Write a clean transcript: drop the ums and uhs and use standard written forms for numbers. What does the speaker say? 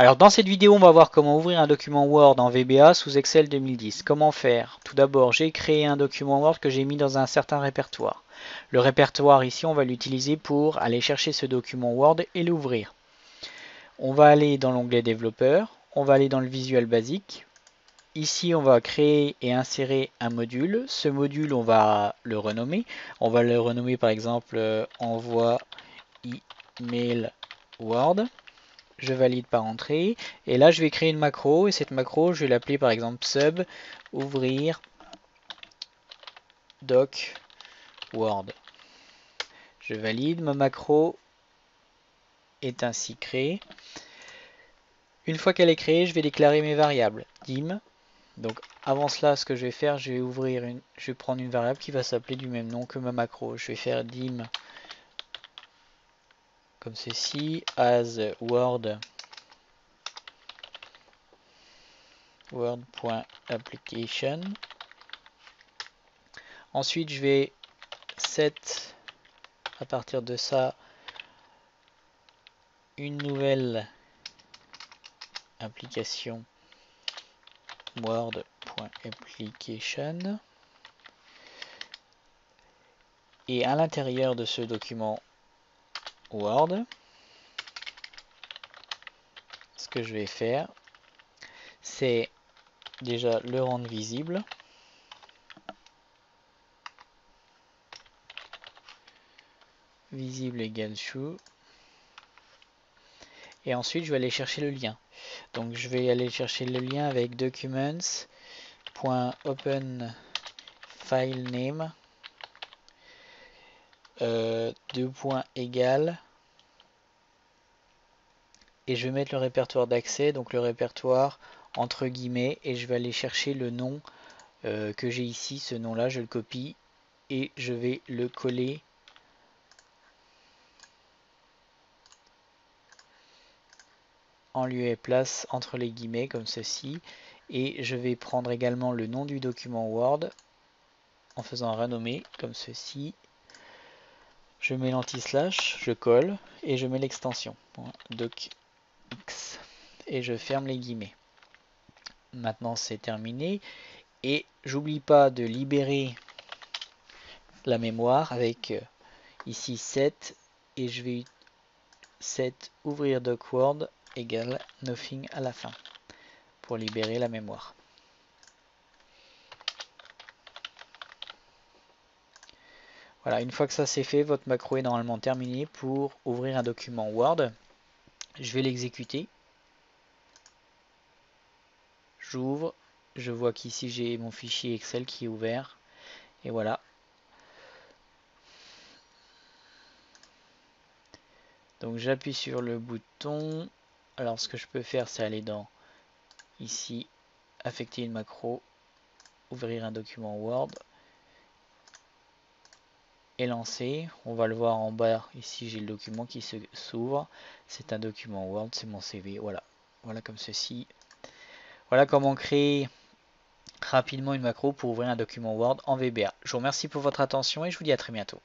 Alors dans cette vidéo, on va voir comment ouvrir un document Word en VBA sous Excel 2010. Comment faire? Tout d'abord, j'ai créé un document Word que j'ai mis dans un certain répertoire. Le répertoire ici, on va l'utiliser pour aller chercher ce document Word et l'ouvrir. On va aller dans l'onglet développeur, on va aller dans le Visual Basic. Ici, on va créer et insérer un module. Ce module, on va le renommer. On va le renommer par exemple envoi email Word. Je valide par entrée. Et là, je vais créer une macro. Et cette macro, je vais l'appeler par exemple sub ouvrir doc Word. Je valide. Ma macro est ainsi créée. Une fois qu'elle est créée, je vais déclarer mes variables. Dim. Donc avant cela, ce que je vais faire, je vais prendre une variable qui va s'appeler du même nom que ma macro. Je vais faire dim comme ceci, as word.application. Ensuite, je vais set à partir de ça une nouvelle application word.application. Et à l'intérieur de ce document Word, ce que je vais faire, c'est déjà le rendre visible. Visible égale true. Et ensuite, je vais aller chercher le lien. Donc, je vais aller chercher le lien avec documents.openFilename deux points égales. Et je vais mettre le répertoire d'accès, donc le répertoire entre guillemets, et je vais aller chercher le nom que j'ai ici. Ce nom-là, je le copie et je vais le coller en lieu et place entre les guillemets comme ceci. Et je vais prendre également le nom du document Word en faisant un renommer comme ceci. Je mets l'anti-slash, je colle et je mets l'extension docx et je ferme les guillemets. Maintenant c'est terminé et j'oublie pas de libérer la mémoire avec ici set et je vais set ouvrir doc Word égale nothing à la fin pour libérer la mémoire. Voilà, une fois que ça c'est fait, votre macro est normalement terminée pour ouvrir un document Word. Je vais l'exécuter. J'ouvre, je vois qu'ici j'ai mon fichier Excel qui est ouvert. Et voilà. Donc j'appuie sur le bouton. Alors ce que je peux faire, c'est aller dans ici, affecter une macro, ouvrir un document Word et lancer. On va le voir en bas. Ici j'ai le document qui s'ouvre. C'est un document Word, c'est mon CV. Voilà. Voilà comme ceci. Voilà comment créer rapidement une macro pour ouvrir un document Word en VBA. Je vous remercie pour votre attention et je vous dis à très bientôt.